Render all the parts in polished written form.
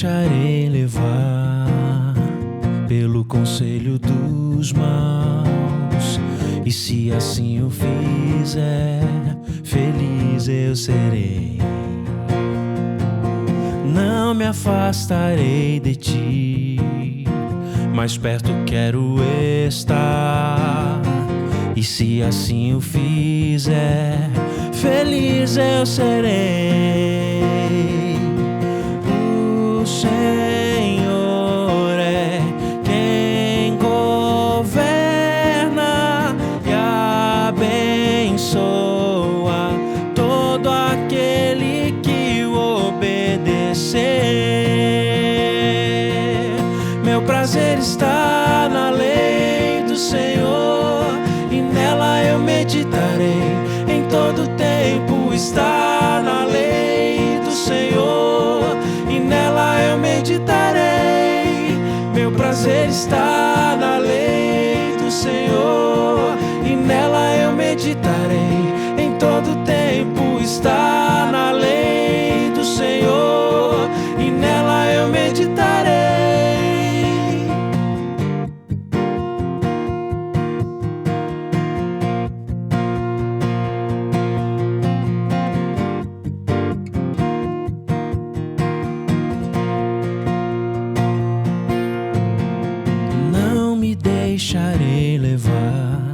deixarei levar pelo conselho dos maus, e se assim o fizer, feliz eu serei. Não me afastarei de ti, mais perto quero estar, e se assim o fizer, feliz eu serei. O Senhor é quem governa e abençoa todo aquele que o obedecer. Meu prazer está na lei do Senhor, e nela eu meditarei em todo tempo. Está na lei do Senhor, e nela eu meditarei. Meu prazer está na lei do Senhor, e nela eu meditarei em todo tempo. Está na lei do Senhor, e nela eu meditarei. Deixarei levar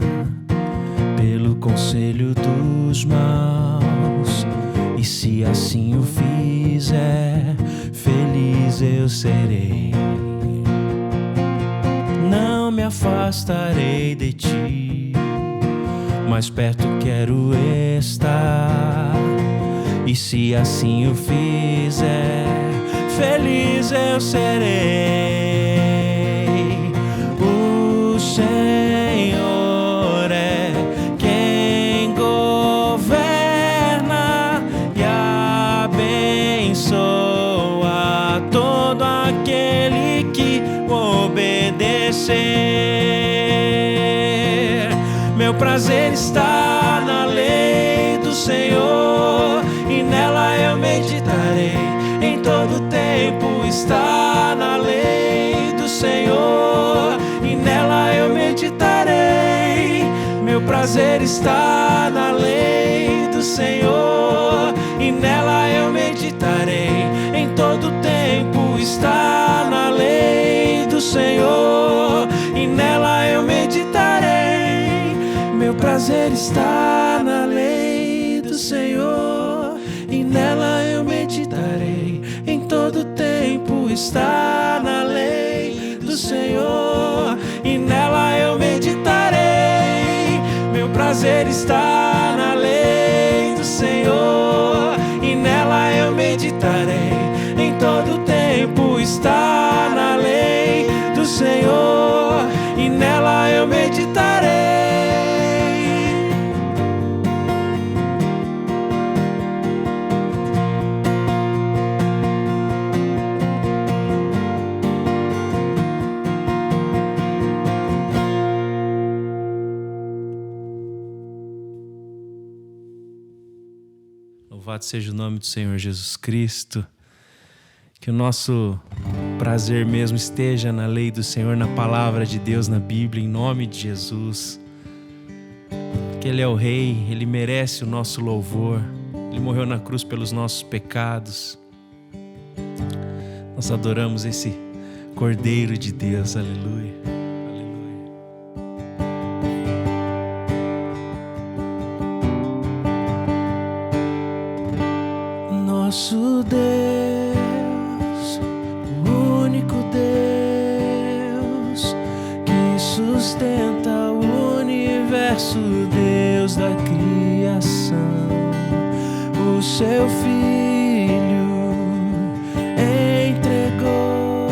pelo conselho dos maus, e se assim o fizer, feliz eu serei. Não me afastarei de ti, mais perto quero estar, e se assim o fizer, feliz eu serei. O Senhor é quem governa e abençoa todo aquele que obedecer. Meu prazer está na lei do Senhor, e nela eu meditarei em todo tempo. Está na lei do Senhor, e nela eu meditarei. Meu prazer está na lei do Senhor, e nela eu meditarei em todo tempo. Está na lei do Senhor, e nela eu meditarei. Meu prazer está na lei do Senhor, e nela eu meditarei em todo tempo. Está na lei do Senhor, e nela eu meditarei. Meu prazer está na lei do Senhor, e nela eu meditarei em todo tempo. Está na lei do Senhor, e nela eu meditarei. Louvado seja o nome do Senhor Jesus Cristo. Que o nosso prazer mesmo esteja na lei do Senhor, na palavra de Deus, na Bíblia, em nome de Jesus. Que Ele é o Rei, Ele merece o nosso louvor. Ele morreu na cruz pelos nossos pecados. Nós adoramos esse Cordeiro de Deus, aleluia. Nosso Deus, o único Deus que sustenta o universo, Deus da criação, o seu Filho entregou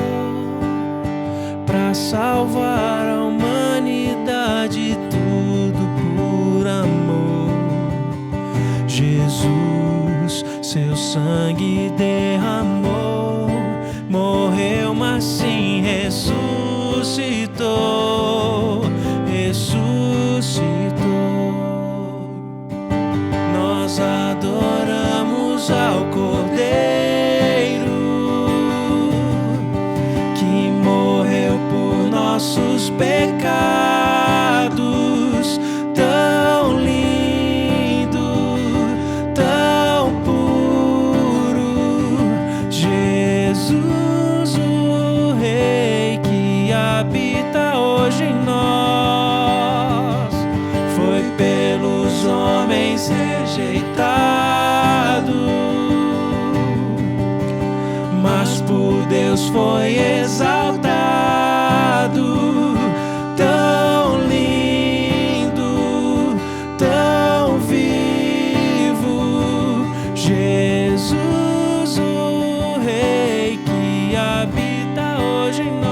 para salvar a humanidade, tudo por amor. Jesus, seu sangue derramou, morreu, mas sim ressuscitou, ressuscitou. Nós adoramos ao Cordeiro, homens rejeitado, mas por Deus foi exaltado. Tão lindo, tão vivo, Jesus, o Rei que habita hoje em nós.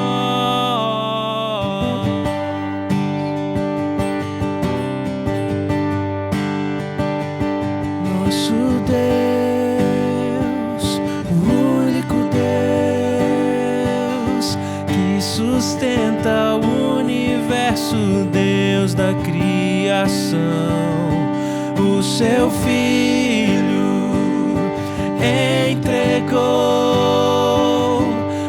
Nosso Deus, o único Deus que sustenta o universo, Deus da criação, o seu Filho entregou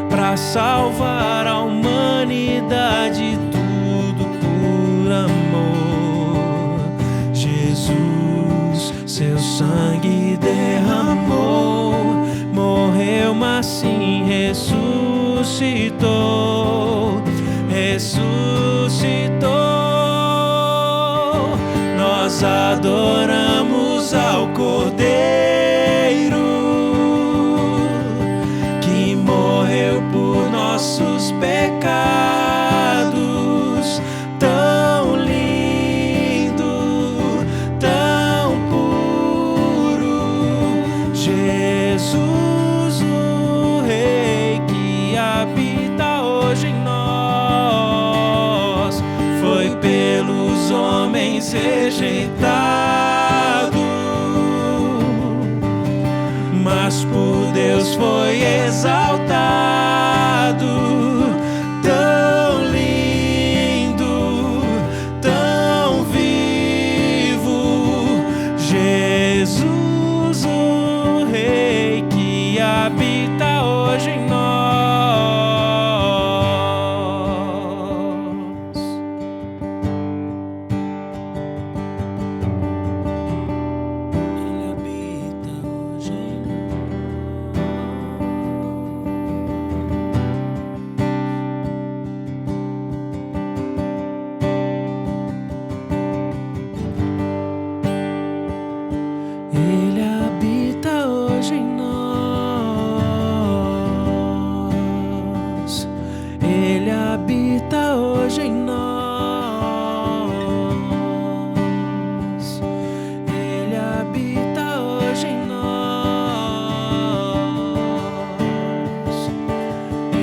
para salvar a humanidade, tudo por amor. Jesus, seu sangue derramou, morreu, mas sim ressuscitou. Ressuscitou. Nós adoramos ao Cordeiro que morreu por nossos pecados. Tão lindo, tão puro, Jesus, o Rei que habita hoje em nós. Foi pelos homens rejeitado, mas por Deus foi exaltado. Tão lindo, tão vivo, Jesus, o Rei que habita hoje em nós. Ele habita hoje em nós. Ele habita hoje em nós. Ele habita hoje em nós. Ele habita hoje em nós.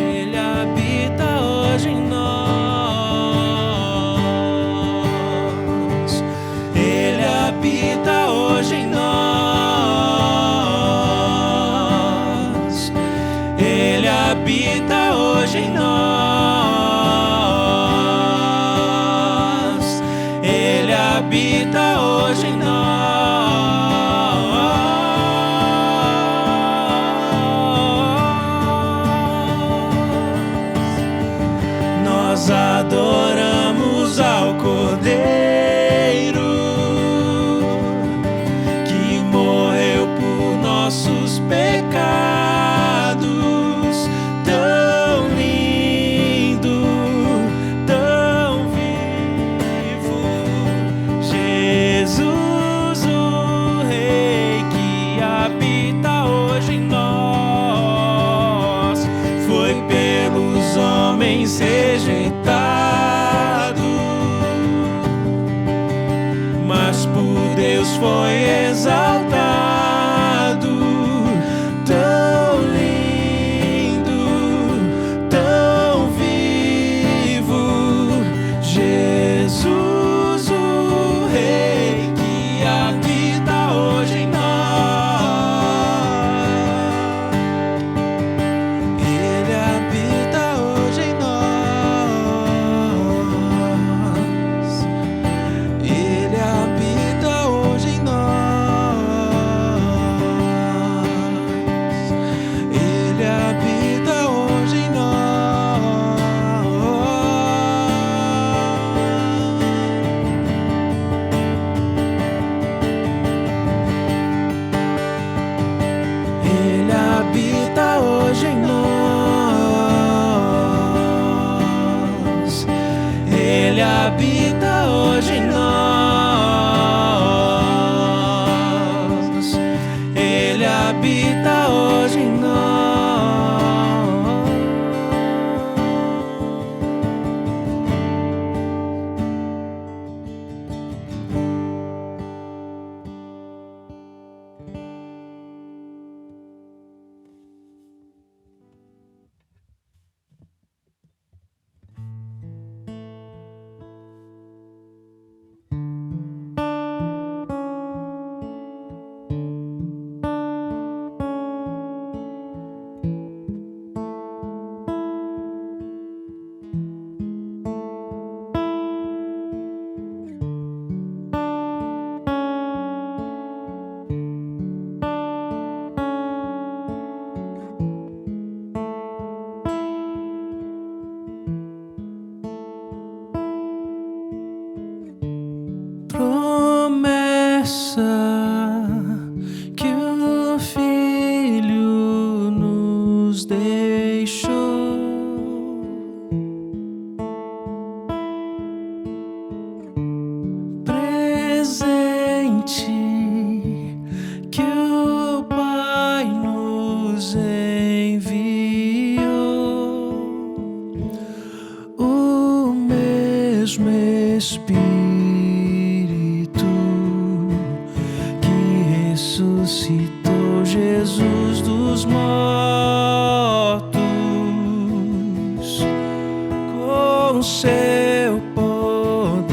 Ele habita hoje em nós. Ele habita hoje em nós. Ele habita hoje em nós. Ele habita hoje em nós. Nós adoramos ao Cordeiro que morreu por nossos pecados. Tão lindo, tão vivo, Jesus, o Rei que habita hoje em nós. Foi pelos homens rejeitado, mas por Deus foi exaltado. Tão lindo, tão vivo, Jesus, o Rei que habita hoje em nós. Ele habita hoje em nós. Ele habita hoje em nós. promessa que o Filho nos deixou, presente que o Pai nos enviou, o mesmo Espírito que ressuscitou Jesus dos mortos com seu poder,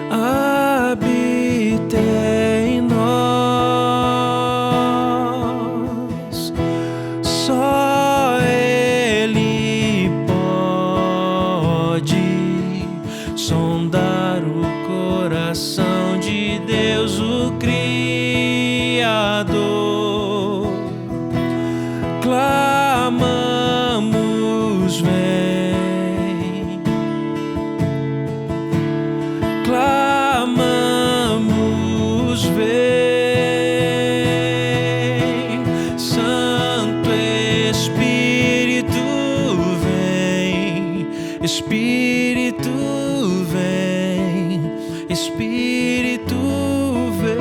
habita em nós. Só Ele pode sondar o coração de Deus, o Criador. Clamamos, vem. Clamamos, vem. Santo Espírito, vem. Espírito, vem. Espírito, vem.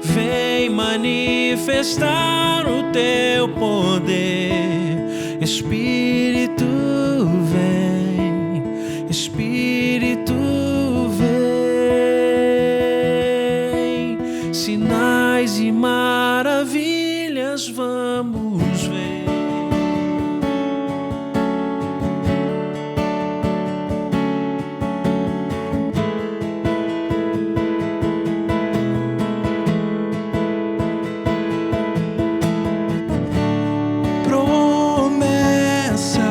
Vem manifestar o teu poder. Espírito, vem. Espírito, vem. Sinais e maravilhas vamos ver. Promessa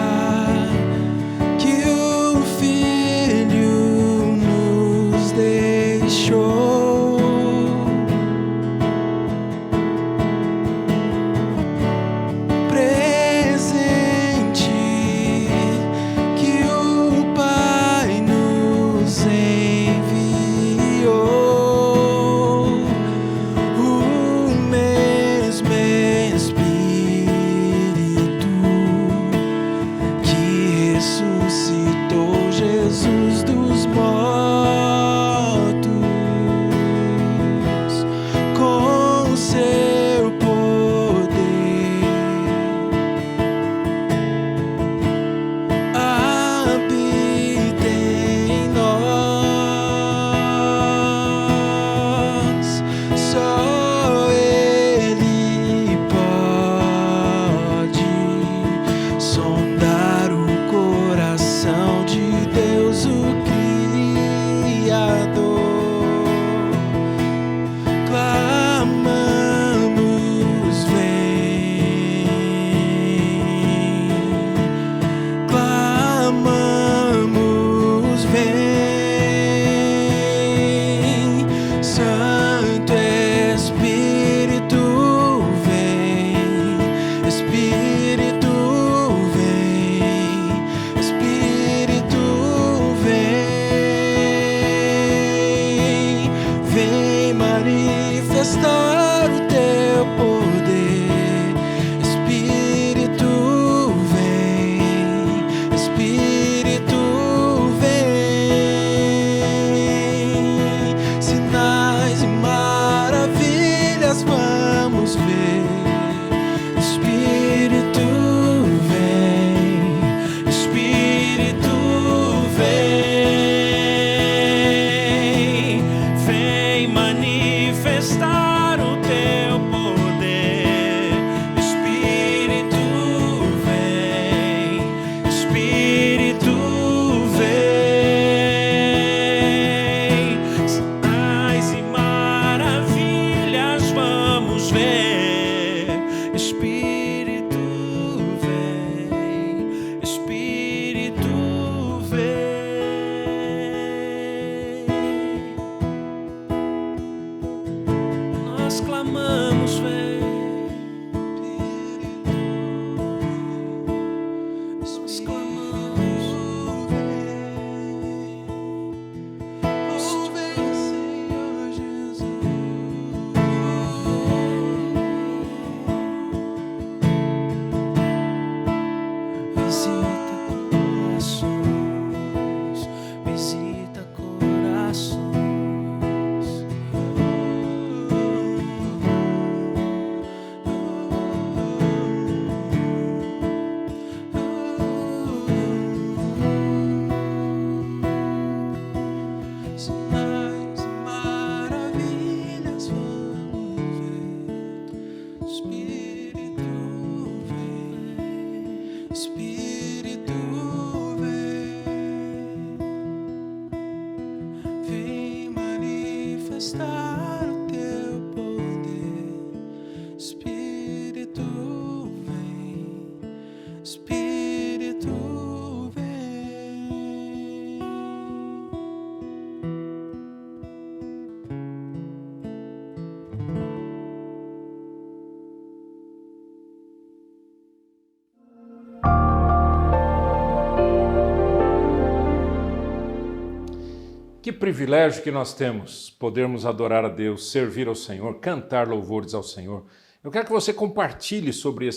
Que privilégio que nós temos, podermos adorar a Deus, servir ao Senhor, cantar louvores ao Senhor. Eu quero que você compartilhe sobre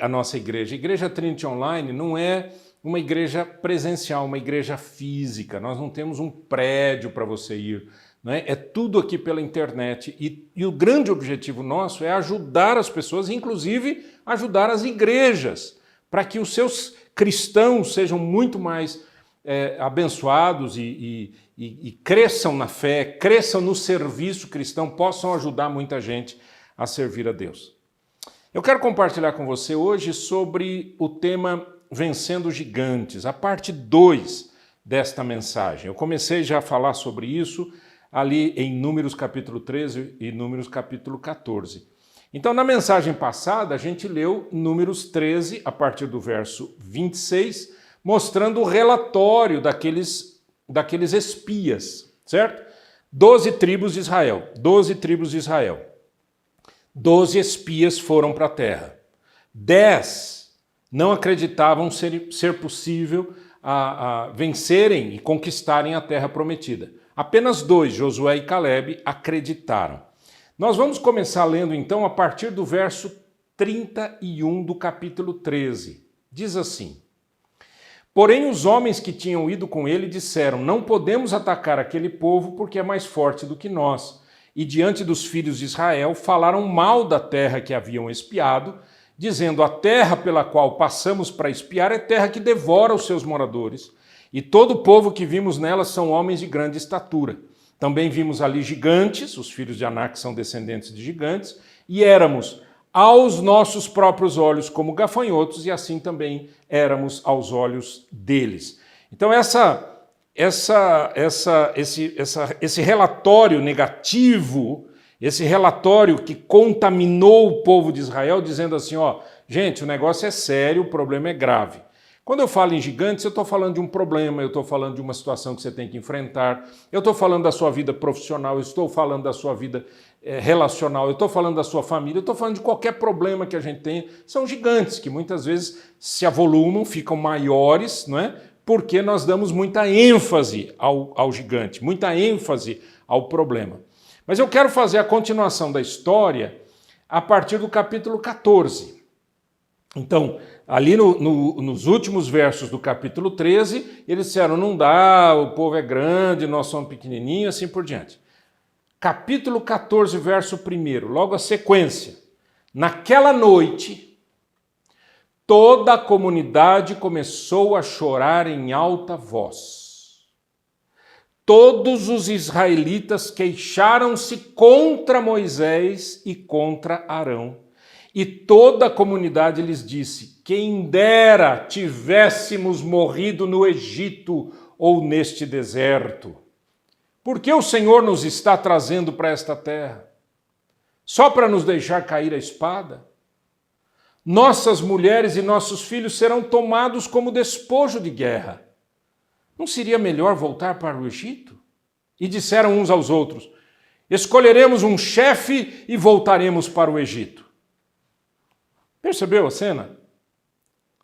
a nossa igreja. A Igreja Trinity Online não é uma igreja presencial, uma igreja física. Nós não temos um prédio para você ir. É tudo aqui pela internet. E o grande objetivo nosso é ajudar as pessoas, inclusive ajudar as igrejas, para que os seus cristãos sejam muito mais abençoados e cresçam na fé, cresçam no serviço cristão, possam ajudar muita gente a servir a Deus. Eu quero compartilhar com você hoje sobre o tema Vencendo Gigantes, a parte 2 desta mensagem. Eu comecei já a falar sobre isso ali em Números capítulo 13 e Números capítulo 14. Então, na mensagem passada, a gente leu Números 13, a partir do verso 26, mostrando o relatório daqueles espias, certo? 12 tribos de Israel, 12 tribos de Israel. 12 espias foram para a terra. 10 não acreditavam ser possível vencerem e conquistarem a terra prometida. Apenas 2, Josué e Caleb, acreditaram. Nós vamos começar lendo então a partir do verso 31 do capítulo 13. Diz assim: Porém, os homens que tinham ido com ele disseram: Não podemos atacar aquele povo porque é mais forte do que nós. E diante dos filhos de Israel falaram mal da terra que haviam espiado, dizendo: A terra pela qual passamos para espiar é terra que devora os seus moradores. E todo o povo que vimos nela são homens de grande estatura. Também vimos ali gigantes, os filhos de Anak são descendentes de gigantes, e éramos aos nossos próprios olhos como gafanhotos, e assim também éramos aos olhos deles. Então esse relatório negativo, esse relatório que contaminou o povo de Israel, dizendo assim, gente, o negócio é sério, o problema é grave. Quando eu falo em gigantes, eu estou falando de um problema, eu estou falando de uma situação que você tem que enfrentar, eu estou falando da sua vida profissional, eu estou falando da sua vida relacional, eu estou falando da sua família, eu estou falando de qualquer problema que a gente tenha. São gigantes que muitas vezes se avolumam, ficam maiores, não é? Porque nós damos muita ênfase ao gigante, muita ênfase ao problema. Mas eu quero fazer a continuação da história a partir do capítulo 14. Então, ali nos últimos versos do capítulo 13, eles disseram, não dá, o povo é grande, nós somos pequenininhos, assim por diante. Capítulo 14, verso 1, logo a sequência. Naquela noite, toda a comunidade começou a chorar em alta voz. Todos os israelitas queixaram-se contra Moisés e contra Arão. E toda a comunidade lhes disse: quem dera tivéssemos morrido no Egito ou neste deserto. Por que o Senhor nos está trazendo para esta terra? Só para nos deixar cair a espada? Nossas mulheres e nossos filhos serão tomados como despojo de guerra. Não seria melhor voltar para o Egito? E disseram uns aos outros: escolheremos um chefe e voltaremos para o Egito. Percebeu a cena?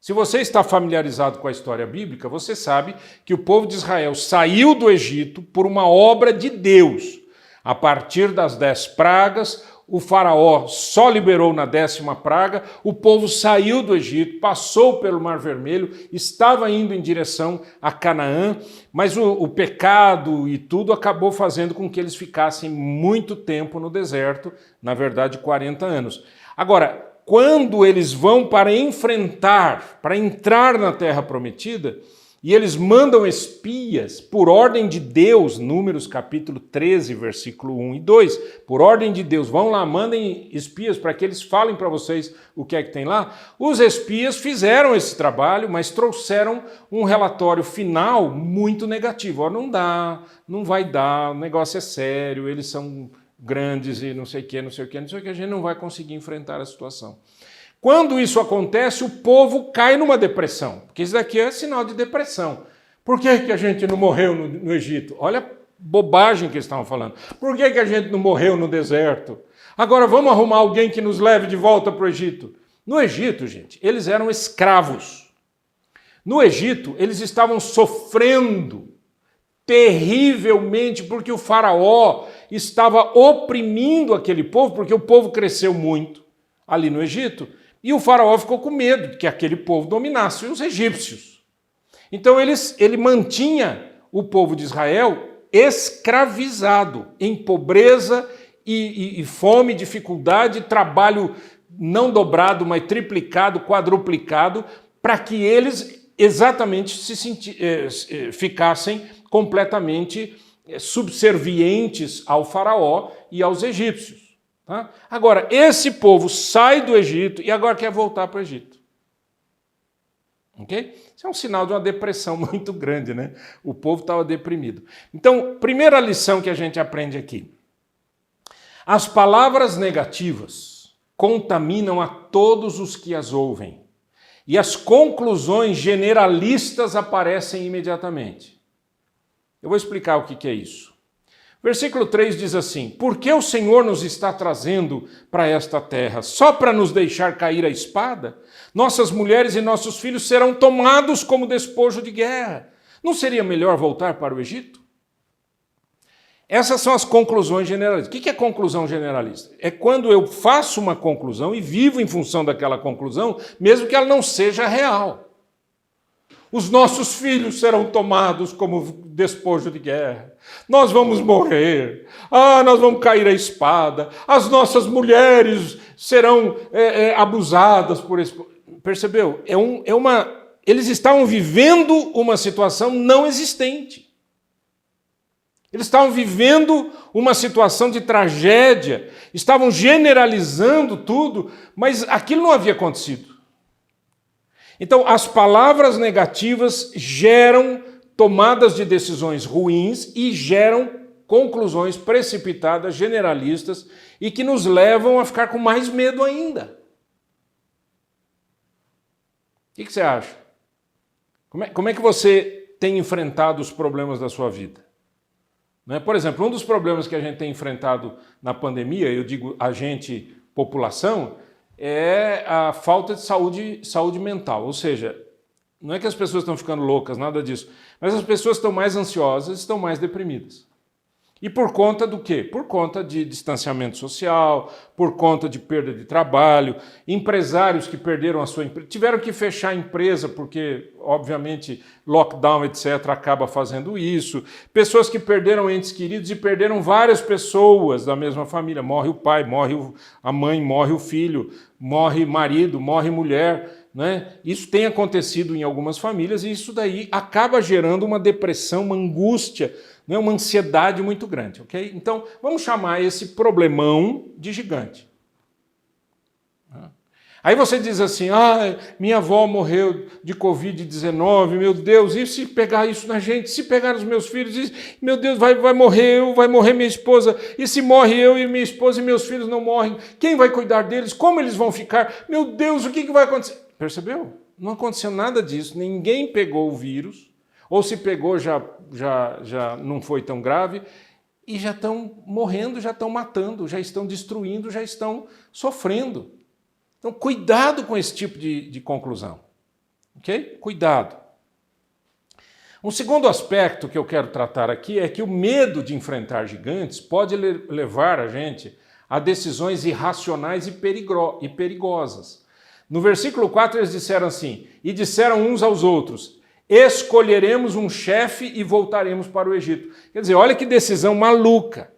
Se você está familiarizado com a história bíblica, você sabe que o povo de Israel saiu do Egito por uma obra de Deus. A partir das 10 pragas, o faraó só liberou na 10ª praga, o povo saiu do Egito, passou pelo Mar Vermelho, estava indo em direção a Canaã, mas o pecado e tudo acabou fazendo com que eles ficassem muito tempo no deserto, na verdade 40 anos. Agora, quando eles vão para enfrentar, para entrar na Terra Prometida, e eles mandam espias por ordem de Deus, Números capítulo 13, versículo 1 e 2, por ordem de Deus, vão lá, mandem espias para que eles falem para vocês o que é que tem lá. Os espias fizeram esse trabalho, mas trouxeram um relatório final muito negativo. Ó, não dá, não vai dar, o negócio é sério, eles são grandes e não sei o que, não sei o que, a gente não vai conseguir enfrentar a situação. Quando isso acontece, o povo cai numa depressão, porque isso daqui é sinal de depressão. Por que a gente não morreu no Egito? Olha a bobagem que eles estavam falando. Por que a gente não morreu no deserto? Agora vamos arrumar alguém que nos leve de volta para o Egito. No Egito, gente, eles eram escravos. No Egito, eles estavam sofrendo terrivelmente porque o faraó estava oprimindo aquele povo, porque o povo cresceu muito ali no Egito, e o faraó ficou com medo de que aquele povo dominasse os egípcios. Então ele mantinha o povo de Israel escravizado, em pobreza e fome, dificuldade, trabalho não dobrado, mas triplicado, quadruplicado, para que eles exatamente ficassem completamente subservientes ao faraó e aos egípcios. Tá? Agora, esse povo sai do Egito e agora quer voltar para o Egito. Okay? Isso é um sinal de uma depressão muito grande, né? O povo estava deprimido. Então, primeira lição que a gente aprende aqui. As palavras negativas contaminam a todos os que as ouvem. E as conclusões generalistas aparecem imediatamente. Eu vou explicar o que é isso. Versículo 3 diz assim: por que o Senhor nos está trazendo para esta terra? Só para nos deixar cair a espada? Nossas mulheres e nossos filhos serão tomados como despojo de guerra. Não seria melhor voltar para o Egito? Essas são as conclusões generalistas. O que é conclusão generalista? É quando eu faço uma conclusão e vivo em função daquela conclusão, mesmo que ela não seja real. Os nossos filhos serão tomados como despojo de guerra. Nós vamos morrer. Nós vamos cair à espada. As nossas mulheres serão abusadas por esse... Percebeu? Eles estavam vivendo uma situação não existente. Eles estavam vivendo uma situação de tragédia. Estavam generalizando tudo, mas aquilo não havia acontecido. Então, as palavras negativas geram tomadas de decisões ruins e geram conclusões precipitadas, generalistas, e que nos levam a ficar com mais medo ainda. O que você acha? Como é que você tem enfrentado os problemas da sua vida? Por exemplo, um dos problemas que a gente tem enfrentado na pandemia, eu digo a gente, população, é a falta de saúde mental. Ou seja, não é que as pessoas estão ficando loucas, nada disso, mas as pessoas estão mais ansiosas, estão mais deprimidas. E por conta do quê? Por conta de distanciamento social, por conta de perda de trabalho, empresários que perderam a sua empresa, tiveram que fechar a empresa porque, obviamente, lockdown, etc., acaba fazendo isso. Pessoas que perderam entes queridos e perderam várias pessoas da mesma família. Morre o pai, morre a mãe, morre o filho, morre marido, morre mulher. Né? Isso tem acontecido em algumas famílias e isso daí acaba gerando uma depressão, uma angústia, né? Uma ansiedade muito grande. Okay? Então, vamos chamar esse problemão de gigante. Aí você diz assim, minha avó morreu de Covid-19, meu Deus, e se pegar isso na gente? Se pegar os meus filhos, meu Deus, vai morrer minha esposa, e se morre eu e minha esposa e meus filhos não morrem, quem vai cuidar deles? Como eles vão ficar? Meu Deus, o que vai acontecer? Percebeu? Não aconteceu nada disso, ninguém pegou o vírus, ou se pegou já não foi tão grave, e já estão morrendo, já estão matando, já estão destruindo, já estão sofrendo. Então, cuidado com esse tipo de conclusão. Ok? Cuidado. Um segundo aspecto que eu quero tratar aqui é que o medo de enfrentar gigantes pode levar a gente a decisões irracionais e perigosas. No versículo 4 eles disseram assim, e disseram uns aos outros, escolheremos um chefe e voltaremos para o Egito. Quer dizer, olha que decisão maluca.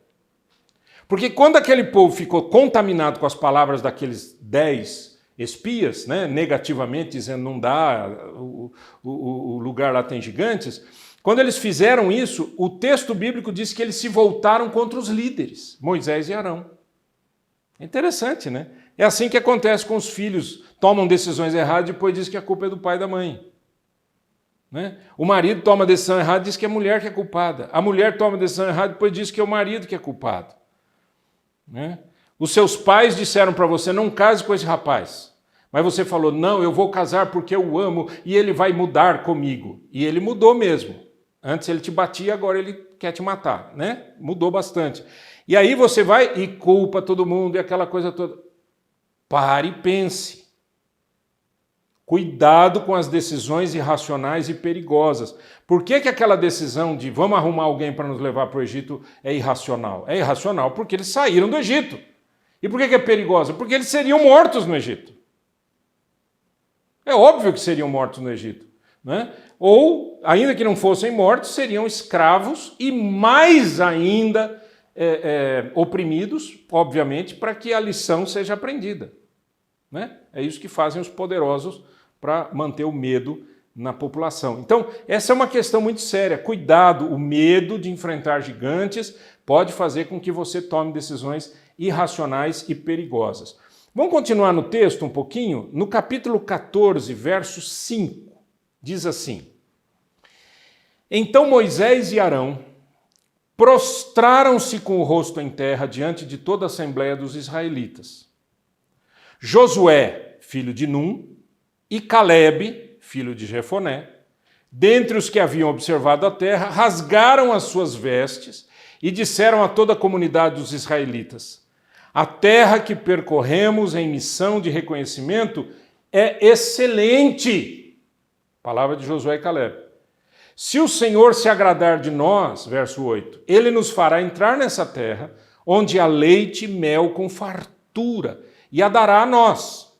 Porque quando aquele povo ficou contaminado com as palavras daqueles 10 espias, né, negativamente, dizendo não dá, o lugar lá tem gigantes, quando eles fizeram isso, o texto bíblico diz que eles se voltaram contra os líderes, Moisés e Arão. É interessante, né? É assim que acontece com os filhos, tomam decisões erradas e depois diz que a culpa é do pai e da mãe. Né? O marido toma decisão errada e diz que é a mulher que é culpada. A mulher toma decisão errada e depois diz que é o marido que é culpado. Né? Os seus pais disseram para você, não case com esse rapaz. Mas você falou, não, eu vou casar porque eu o amo e ele vai mudar comigo. E ele mudou mesmo. Antes ele te batia, agora ele quer te matar. Né? Mudou bastante. E aí você vai e culpa todo mundo e aquela coisa toda. Pare e pense. Cuidado com as decisões irracionais e perigosas. Por que aquela decisão de vamos arrumar alguém para nos levar para o Egito é irracional? É irracional porque eles saíram do Egito. E por que é perigosa? Porque eles seriam mortos no Egito. É óbvio que seriam mortos no Egito. Né? Ou, ainda que não fossem mortos, seriam escravos e mais ainda oprimidos, obviamente, para que a lição seja aprendida. Né? É isso que fazem os poderosos para manter o medo na população. Então, essa é uma questão muito séria. Cuidado, o medo de enfrentar gigantes pode fazer com que você tome decisões irracionais e perigosas. Vamos continuar no texto um pouquinho? No capítulo 14, verso 5, diz assim: Então Moisés e Arão prostraram-se com o rosto em terra diante de toda a assembleia dos israelitas. Josué, filho de Num, e Calebe, filho de Jefoné, dentre os que haviam observado a terra, rasgaram as suas vestes e disseram a toda a comunidade dos israelitas: A terra que percorremos em missão de reconhecimento é excelente. Palavra de Josué e Calebe. Se o Senhor se agradar de nós, verso 8, ele nos fará entrar nessa terra, onde há leite e mel com fartura, e a dará a nós.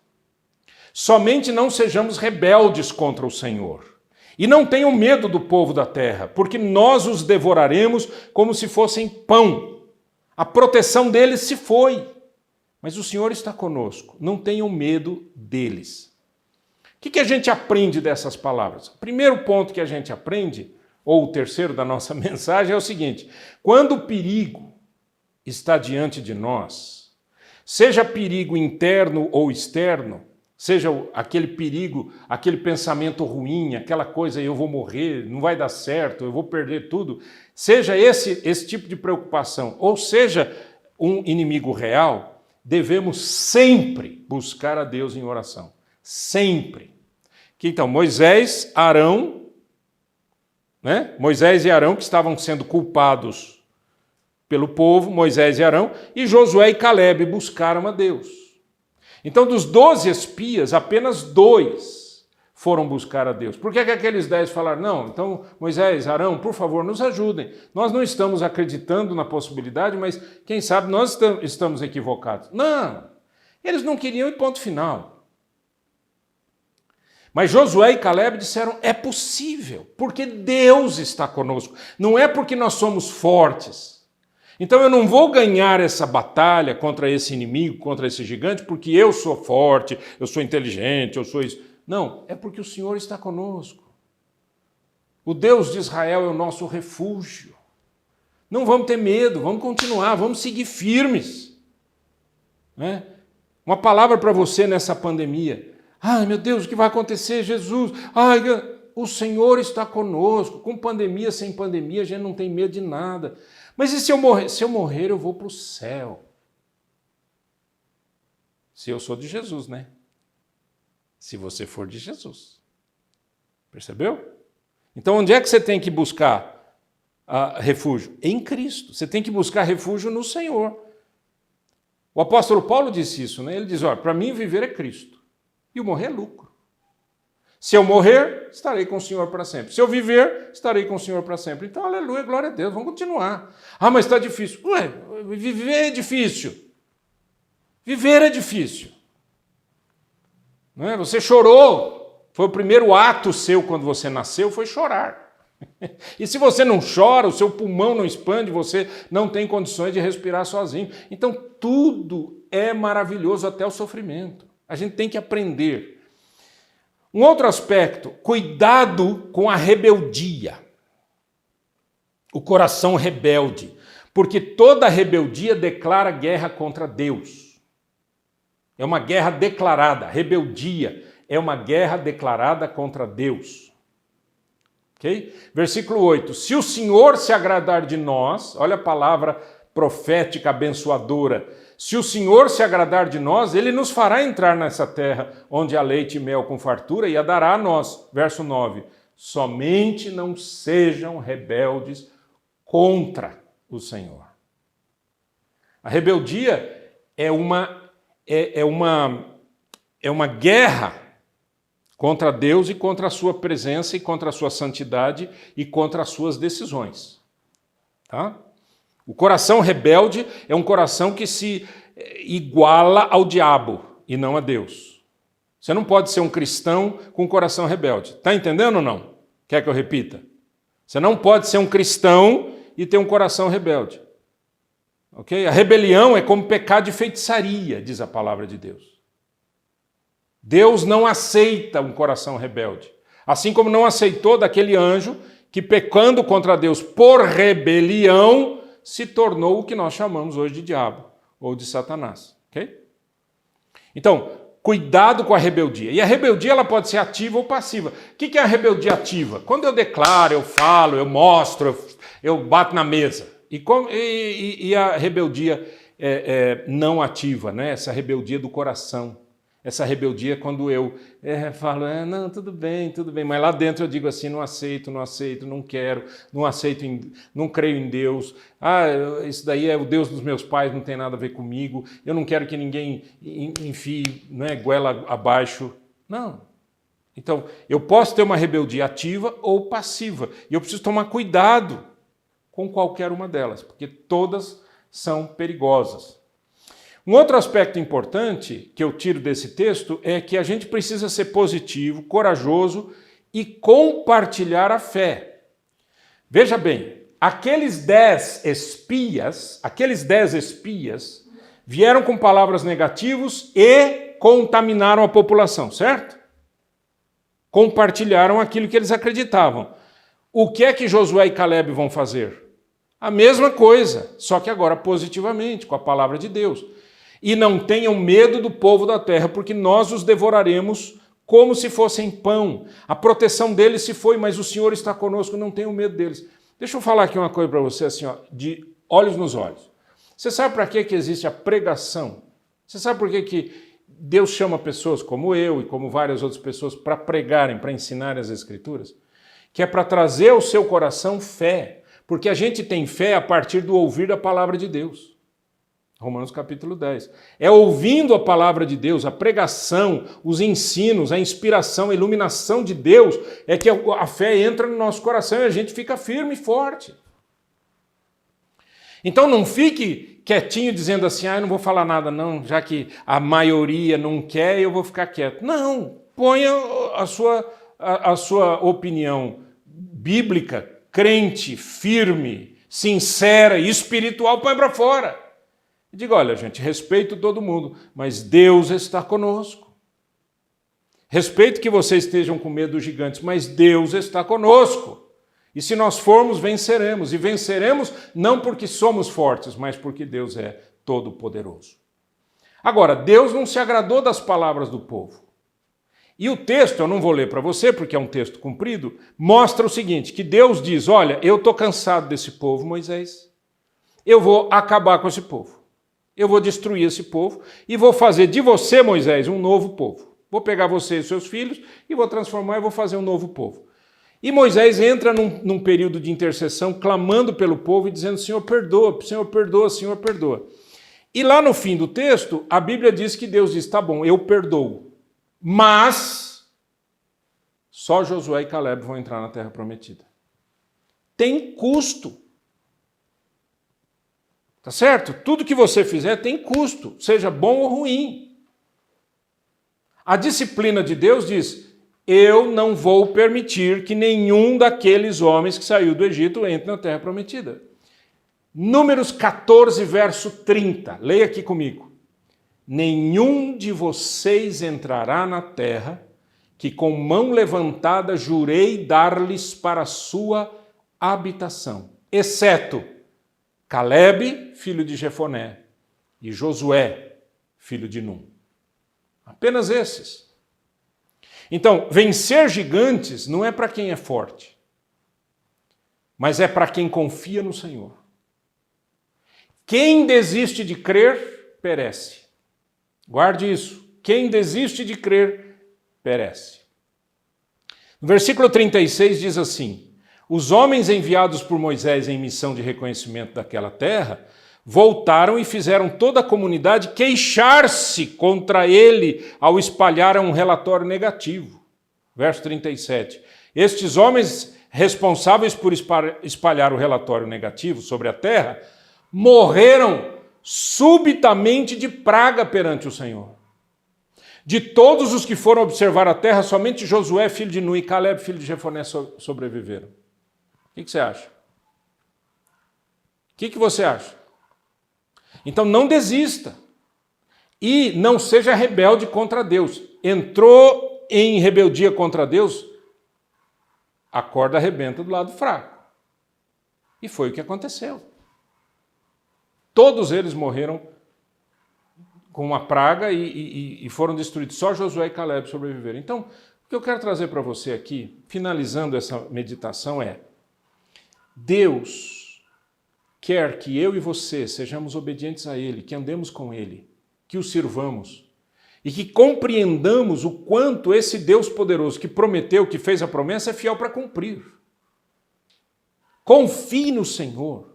Somente não sejamos rebeldes contra o Senhor. E não tenham medo do povo da terra, porque nós os devoraremos como se fossem pão. A proteção deles se foi. Mas o Senhor está conosco. Não tenham medo deles. O que a gente aprende dessas palavras? O primeiro ponto que a gente aprende, ou o terceiro da nossa mensagem, é o seguinte: quando o perigo está diante de nós, seja perigo interno ou externo, seja aquele perigo, aquele pensamento ruim, aquela coisa, eu vou morrer, não vai dar certo, eu vou perder tudo, seja esse tipo de preocupação, ou seja um inimigo real, devemos sempre buscar a Deus em oração. Sempre. Então, Moisés, Arão, né? Moisés e Arão que estavam sendo culpados pelo povo, Moisés e Arão, e Josué e Calebe buscaram a Deus. Então, dos 12 espias, apenas 2 foram buscar a Deus. Por que aqueles 10 falaram, não, então Moisés, Arão, por favor, nos ajudem. Nós não estamos acreditando na possibilidade, mas quem sabe nós estamos equivocados. Não, eles não queriam ir ponto final. Mas Josué e Calebe disseram, é possível, porque Deus está conosco. Não é porque nós somos fortes. Então eu não vou ganhar essa batalha contra esse inimigo, contra esse gigante, porque eu sou forte, eu sou inteligente, eu sou isso. Não, é porque o Senhor está conosco. O Deus de Israel é o nosso refúgio. Não vamos ter medo, vamos continuar, vamos seguir firmes. Né? Uma palavra para você nessa pandemia. Ai, meu Deus, o que vai acontecer, Jesus? Ai, o Senhor está conosco. Com pandemia, sem pandemia, a gente não tem medo de nada. Mas e se eu morrer? Se eu morrer, eu vou para o céu. Se eu sou de Jesus, né? Se você for de Jesus. Percebeu? Então, onde é que você tem que buscar refúgio? Em Cristo. Você tem que buscar refúgio no Senhor. O apóstolo Paulo disse isso, né? Ele diz, olha, para mim viver é Cristo. E o morrer é lucro. Se eu morrer, estarei com o Senhor para sempre. Se eu viver, estarei com o Senhor para sempre. Então, aleluia, glória a Deus, vamos continuar. Ah, mas está difícil. Ué, viver é difícil. Viver é difícil. Não é? Você chorou. Foi o primeiro ato seu quando você nasceu, foi chorar. E se você não chora, o seu pulmão não expande, você não tem condições de respirar sozinho. Então, tudo é maravilhoso até o sofrimento. A gente tem que aprender. Um outro aspecto, cuidado com a rebeldia. O coração rebelde. Porque toda rebeldia declara guerra contra Deus. É uma guerra declarada. Rebeldia é uma guerra declarada contra Deus. Okay? Versículo 8. Se o Senhor se agradar de nós, olha a palavra profética abençoadora. Se o Senhor se agradar de nós, Ele nos fará entrar nessa terra onde há leite e mel com fartura e a dará a nós. Verso 9. Somente não sejam rebeldes contra o Senhor. A rebeldia é uma guerra contra Deus e contra a sua presença e contra a sua santidade e contra as suas decisões. Tá? O coração rebelde é um coração que se iguala ao diabo e não a Deus. Você não pode ser um cristão com um coração rebelde. Está entendendo ou não? Quer que eu repita? Você não pode ser um cristão e ter um coração rebelde. Okay? A rebelião é como pecado de feitiçaria, diz a palavra de Deus. Deus não aceita um coração rebelde. Assim como não aceitou daquele anjo que, pecando contra Deus por rebelião, se tornou o que nós chamamos hoje de diabo ou de Satanás. Okay? Então, cuidado com a rebeldia. E a rebeldia ela pode ser ativa ou passiva. O que é a rebeldia ativa? Quando eu declaro, eu falo, eu mostro, eu bato na mesa. E a rebeldia não ativa, né? Essa rebeldia do coração. Essa rebeldia quando eu falo, não, tudo bem, mas lá dentro eu digo assim, não aceito, não quero, não aceito, não creio em Deus, isso daí é o Deus dos meus pais, não tem nada a ver comigo, eu não quero que ninguém enfie, goela abaixo. Não. Então, eu posso ter uma rebeldia ativa ou passiva, e eu preciso tomar cuidado com qualquer uma delas, porque todas são perigosas. Um outro aspecto importante que eu tiro desse texto é que a gente precisa ser positivo, corajoso e compartilhar a fé. Veja bem, aqueles 10 espias vieram com palavras negativas e contaminaram a população, certo? Compartilharam aquilo que eles acreditavam. O que é que Josué e Caleb vão fazer? A mesma coisa, só que agora positivamente, com a palavra de Deus. E não tenham medo do povo da terra, porque nós os devoraremos como se fossem pão. A proteção deles se foi, mas o Senhor está conosco, não tenham medo deles. Deixa eu falar aqui uma coisa para você, assim, de olhos nos olhos. Você sabe para que existe a pregação? Você sabe por que Deus chama pessoas como eu e como várias outras pessoas para pregarem, para ensinarem as Escrituras? Que é para trazer ao seu coração fé, porque a gente tem fé a partir do ouvir a palavra de Deus. Romanos capítulo 10. É ouvindo a palavra de Deus, a pregação, os ensinos, a inspiração, a iluminação de Deus, é que a fé entra no nosso coração e a gente fica firme e forte. Então não fique quietinho dizendo assim, eu não vou falar nada não, já que a maioria não quer, eu vou ficar quieto. Não, ponha a sua opinião bíblica, crente, firme, sincera e espiritual, põe para fora. E diga, olha, gente, respeito todo mundo, mas Deus está conosco. Respeito que vocês estejam com medo dos gigantes, mas Deus está conosco. E se nós formos, venceremos. E venceremos não porque somos fortes, mas porque Deus é todo-poderoso. Agora, Deus não se agradou das palavras do povo. E o texto, eu não vou ler para você, porque é um texto comprido, mostra o seguinte, que Deus diz, olha, eu estou cansado desse povo, Moisés. Eu vou acabar com esse povo. Eu vou destruir esse povo e vou fazer de você, Moisés, um novo povo. Vou pegar você e seus filhos e vou transformar e vou fazer um novo povo. E Moisés entra num período de intercessão, clamando pelo povo e dizendo, Senhor, perdoa, Senhor, perdoa, Senhor, perdoa. E lá no fim do texto, a Bíblia diz que Deus diz, tá bom, eu perdoo, mas só Josué e Caleb vão entrar na terra prometida. Tem custo. Tá certo? Tudo que você fizer tem custo, seja bom ou ruim. A disciplina de Deus diz: eu não vou permitir que nenhum daqueles homens que saiu do Egito entre na terra prometida. Números 14, verso 30. Leia aqui comigo. Nenhum de vocês entrará na terra que com mão levantada jurei dar-lhes para a sua habitação, exceto Caleb, filho de Jefoné, e Josué, filho de Num. Apenas esses. Então, vencer gigantes não é para quem é forte, mas é para quem confia no Senhor. Quem desiste de crer, perece. Guarde isso. Quem desiste de crer, perece. No versículo 36 diz assim: os homens enviados por Moisés em missão de reconhecimento daquela terra voltaram e fizeram toda a comunidade queixar-se contra ele ao espalhar um relatório negativo. Verso 37. Estes homens responsáveis por espalhar o relatório negativo sobre a terra morreram subitamente de praga perante o Senhor. De todos os que foram observar a terra, somente Josué, filho de Nun, e Caleb, filho de Jefoné, sobreviveram. O que você acha? O que você acha? Então não desista. E não seja rebelde contra Deus. Entrou em rebeldia contra Deus, a corda arrebenta do lado fraco. E foi o que aconteceu. Todos eles morreram com uma praga e foram destruídos. Só Josué e Caleb sobreviveram. Então, o que eu quero trazer para você aqui, finalizando essa meditação, é: Deus quer que eu e você sejamos obedientes a Ele, que andemos com Ele, que o sirvamos e que compreendamos o quanto esse Deus poderoso que prometeu, que fez a promessa, é fiel para cumprir. Confie no Senhor.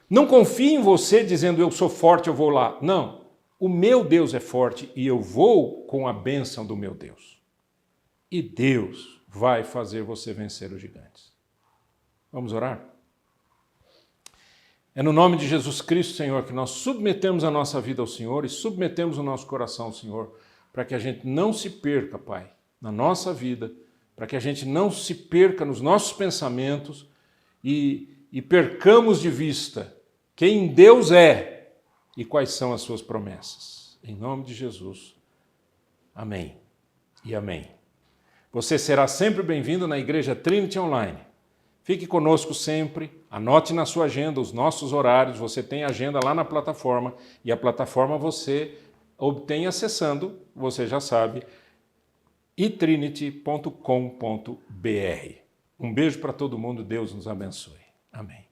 Não confie em você dizendo: eu sou forte, eu vou lá. Não. O meu Deus é forte e eu vou com a bênção do meu Deus. E Deus vai fazer você vencer os gigantes. Vamos orar? É no nome de Jesus Cristo, Senhor, que nós submetemos a nossa vida ao Senhor e submetemos o nosso coração ao Senhor, para que a gente não se perca, Pai, na nossa vida, para que a gente não se perca nos nossos pensamentos e percamos de vista quem Deus é e quais são as suas promessas. Em nome de Jesus. Amém e amém. Você será sempre bem-vindo na Igreja Trinity Online. Fique conosco sempre, anote na sua agenda os nossos horários, você tem agenda lá na plataforma, e a plataforma você obtém acessando, você já sabe, itrinity.com.br. Um beijo para todo mundo, Deus nos abençoe. Amém.